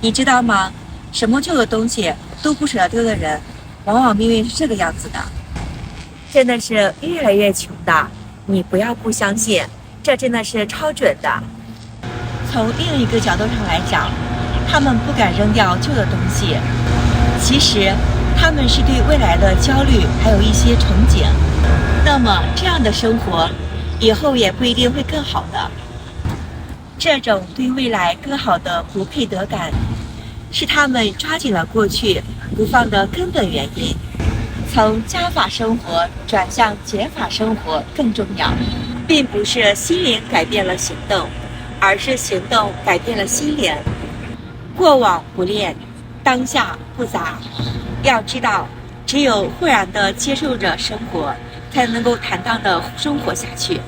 你知道吗？什么旧的东西都不舍得丢的人，往往命运是这个样子的。真的是越来越穷的，你不要不相信，这真的是超准的。从另一个角度上来讲，他们不敢扔掉旧的东西，其实他们是对未来的焦虑，还有一些憧憬。那么这样的生活，以后也不一定会更好的。这种对未来更好的不配得感，是他们抓紧了过去不放的根本原因。从加法生活转向减法生活更重要，并不是心灵改变了行动，而是行动改变了心灵。过往不恋，当下不杂。要知道，只有豁然地接受着生活，才能够坦荡地生活下去。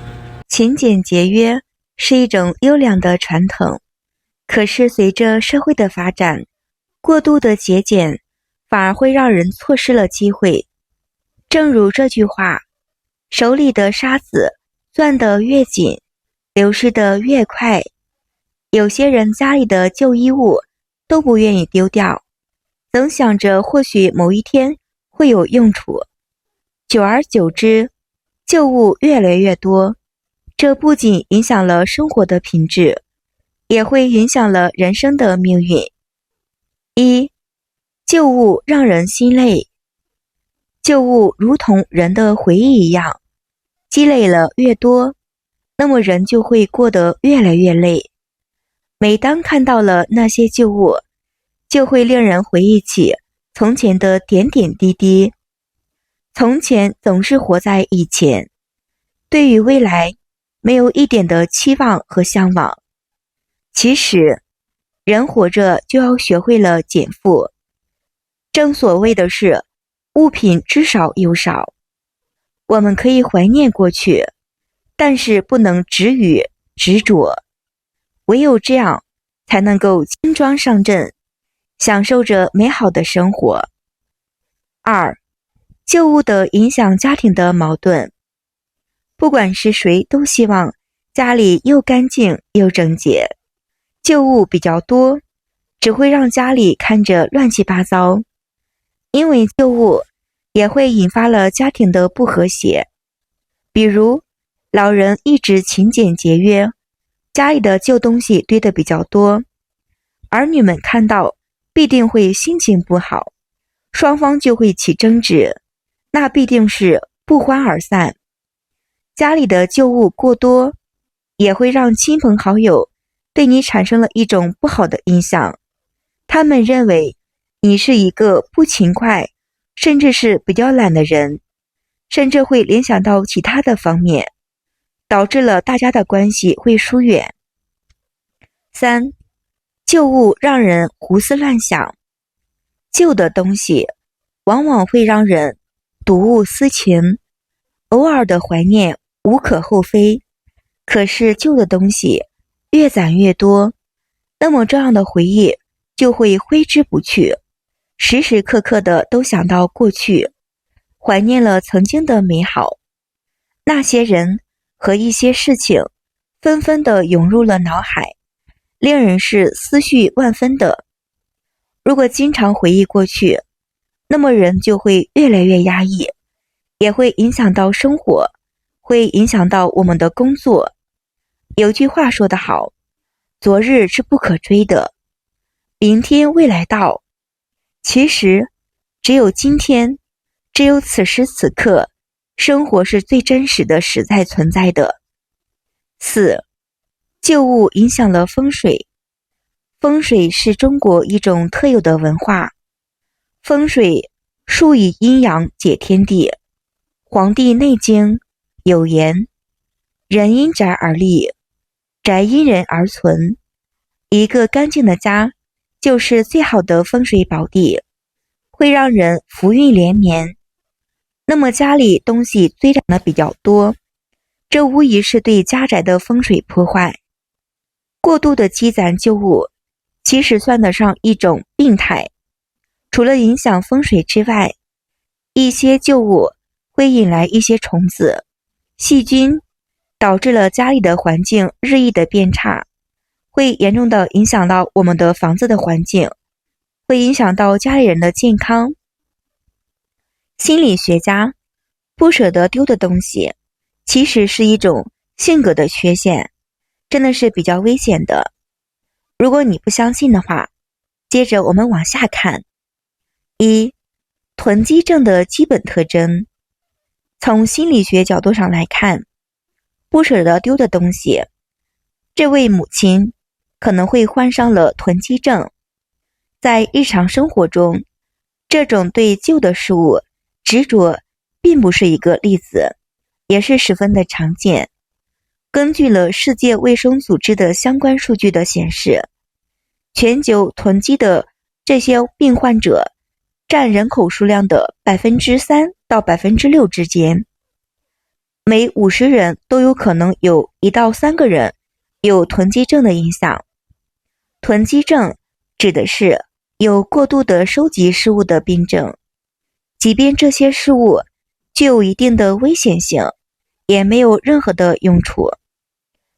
勤俭节约是一种优良的传统，可是随着社会的发展，过度的节俭反而会让人错失了机会。正如这句话，手里的沙子攥得越紧，流失得越快。有些人家里的旧衣物都不愿意丢掉，总想着或许某一天会有用处。久而久之，旧物越来越多，这不仅影响了生活的品质，也会影响了人生的命运。一、旧物让人心累。旧物如同人的回忆一样，积累了越多，那么人就会过得越来越累。每当看到了那些旧物，就会令人回忆起从前的点点滴滴。从前总是活在以前，对于未来没有一点的期望和向往。其实，人活着就要学会了减负。正所谓的是，物品知少又少。我们可以怀念过去，但是不能执于执着。唯有这样，才能够轻装上阵，享受着美好的生活。二、旧物的影响家庭的矛盾。不管是谁都希望家里又干净又整洁，旧物比较多，只会让家里看着乱七八糟。因为旧物也会引发了家庭的不和谐。比如，老人一直勤俭节约，家里的旧东西堆得比较多，儿女们看到必定会心情不好，双方就会起争执，那必定是不欢而散。家里的旧物过多，也会让亲朋好友对你产生了一种不好的印象，他们认为你是一个不勤快，甚至是比较懒的人，甚至会联想到其他的方面，导致了大家的关系会疏远。三、旧物让人胡思乱想。旧的东西往往会让人睹物思情，偶尔的怀念无可厚非。可是旧的东西越攒越多，那么这样的回忆就会挥之不去，时时刻刻的都想到过去，怀念了曾经的美好。那些人和一些事情纷纷的涌入了脑海，令人是思绪万分的。如果经常回忆过去，那么人就会越来越压抑，也会影响到生活，会影响到我们的工作。有句话说得好，昨日是不可追的，明天未来到。其实，只有今天，只有此时此刻，生活是最真实的实在存在的。四、旧物影响了风水。风水是中国一种特有的文化。风水术以阴阳解天地。黄帝内经有言：人因宅而立，宅因人而存。一个干净的家就是最好的风水宝地，会让人福运连绵。那么家里东西堆长得比较多，这无疑是对家宅的风水破坏。过度的积攒旧物，其实算得上一种病态。除了影响风水之外，一些旧物会引来一些虫子、细菌，导致了家里的环境日益的变差，会严重的影响到我们的房子的环境，会影响到家里人的健康。心理学家不舍得丢的东西，其实是一种性格的缺陷，真的是比较危险的。如果你不相信的话，接着我们往下看。一、囤积症的基本特征。从心理学角度上来看，不舍得丢的东西，这位母亲可能会患上了囤积症。在日常生活中，这种对旧的事物执着并不是一个例子，也是十分的常见。根据了世界卫生组织的相关数据的显示，全球囤积的这些病患者占人口数量的 3% 到 6% 之间，每50人都有可能有1到3个人有囤积症的影响。囤积症指的是有过度的收集事物的病症，即便这些事物具有一定的危险性，也没有任何的用处。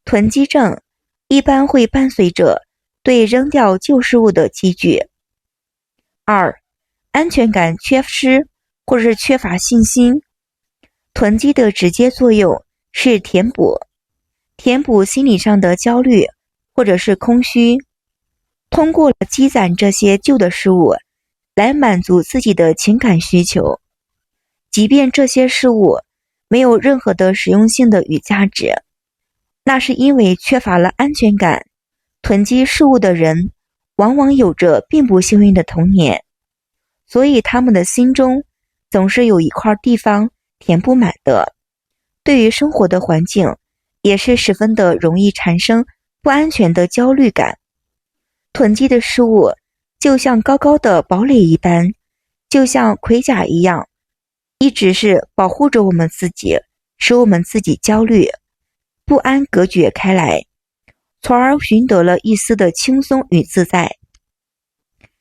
囤积症一般会伴随着对扔掉旧事物的积聚。二、安全感缺失或者是缺乏信心。囤积的直接作用是填补心理上的焦虑或者是空虚，通过了积攒这些旧的事物来满足自己的情感需求，即便这些事物没有任何的实用性的与价值，那是因为缺乏了安全感。囤积事物的人往往有着并不幸运的童年，所以他们的心中总是有一块地方填不满的，对于生活的环境也是十分的容易产生不安全的焦虑感。囤积的事物就像高高的堡垒一般，就像盔甲一样，一直是保护着我们自己，使我们自己焦虑不安隔绝开来，从而寻得了一丝的轻松与自在。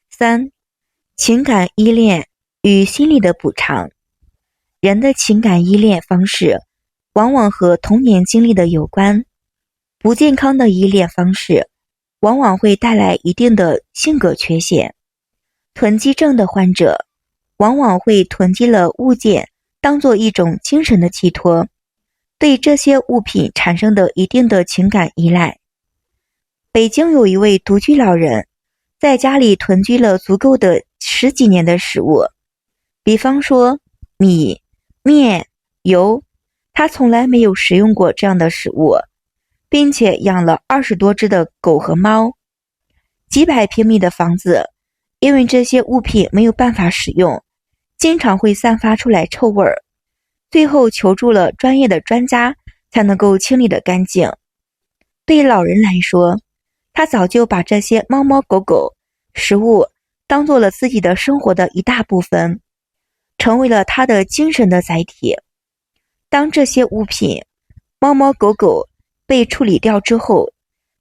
三、情感依恋与心理的补偿。人的情感依恋方式往往和童年经历的有关，不健康的依恋方式往往会带来一定的性格缺陷。囤积症的患者往往会囤积了物件当做一种精神的寄托，对这些物品产生的一定的情感依赖。北京有一位独居老人，在家里囤积了足够的10几年的食物，比方说米、面、油，他从来没有食用过这样的食物，并且养了20多只的狗和猫。几百平米的房子，因为这些物品没有办法使用，经常会散发出来臭味儿，最后求助了专业的专家才能够清理得干净。对老人来说，他早就把这些猫猫狗狗食物当做了自己的生活的一大部分，成为了他的精神的载体。当这些物品猫猫狗狗被处理掉之后，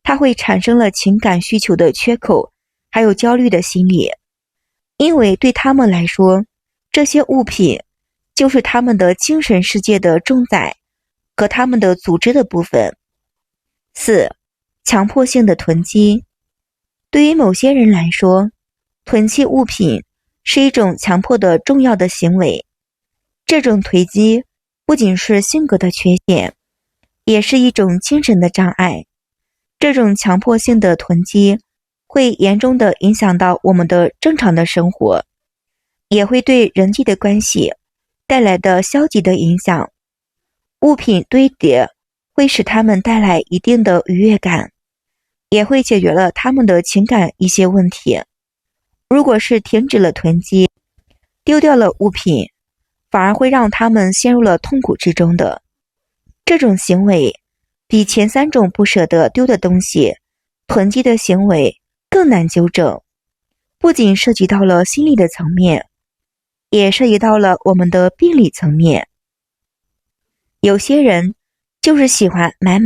他会产生了情感需求的缺口，还有焦虑的心理，因为对他们来说，这些物品就是他们的精神世界的重载和他们的组织的部分。四、强迫性的囤积。对于某些人来说，囤积物品是一种强迫的重要的行为。这种囤积不仅是性格的缺陷，也是一种精神的障碍。这种强迫性的囤积会严重的影响到我们的正常的生活，也会对人际的关系带来的消极的影响。物品堆叠会使他们带来一定的愉悦感，也会解决了他们的情感一些问题。如果是停止了囤积，丢掉了物品，反而会让他们陷入了痛苦之中的。这种行为比前3种不舍得丢的东西囤积的行为更难纠正，不仅涉及到了心理的层面，也涉及到了我们的病理层面。有些人就是喜欢买，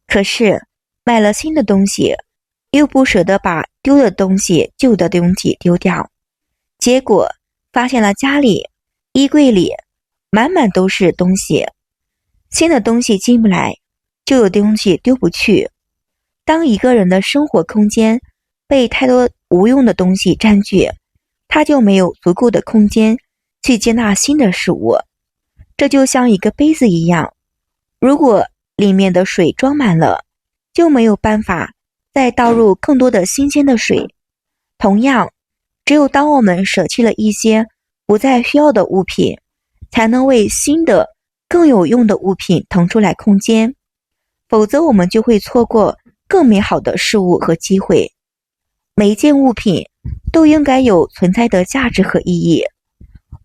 可是买了新的东西，又不舍得把旧的东西丢掉，结果发现了家里衣柜里满满都是东西，新的东西进不来，旧的东西丢不去，当一个人的生活空间被太多无用的东西占据，他就没有足够的空间去接纳新的事物。这就像一个杯子一样，如果里面的水装满了，就没有办法再倒入更多的新鲜的水。同样，只有当我们舍弃了一些不再需要的物品，才能为新的更有用的物品腾出来空间，否则我们就会错过更美好的事物和机会。每一件物品都应该有存在的价值和意义。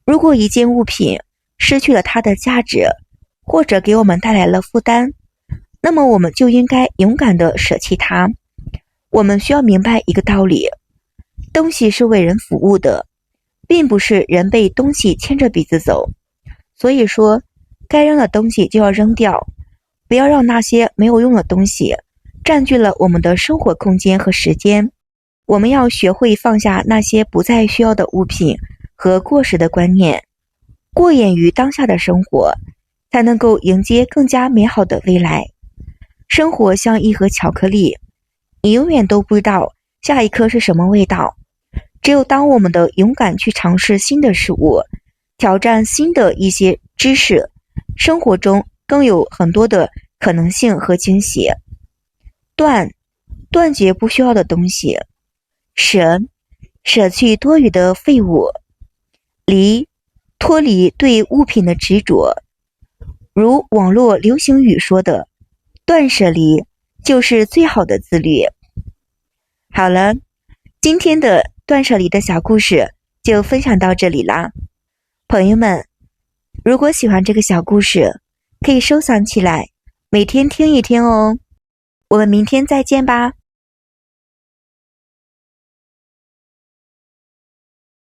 如果一件物品失去了它的价值，或者给我们带来了负担，那么我们就应该勇敢地舍弃它。我们需要明白一个道理，东西是为人服务的，并不是人被东西牵着鼻子走。所以说，该扔的东西就要扔掉，不要让那些没有用的东西占据了我们的生活空间和时间。我们要学会放下那些不再需要的物品和过时的观念，过眼于当下的生活，才能够迎接更加美好的未来。生活像一盒巧克力，你永远都不知道下一颗是什么味道。只有当我们的勇敢去尝试新的事物，挑战新的一些知识，生活中更有很多的可能性和惊喜。断绝不需要的东西。舍去多余的废物。脱离对物品的执着。如网络流行语说的，断舍离就是最好的自律。好了，今天的断舍离的小故事就分享到这里啦。朋友们，如果喜欢这个小故事，可以收藏起来，每天听一听哦。我们明天再见吧。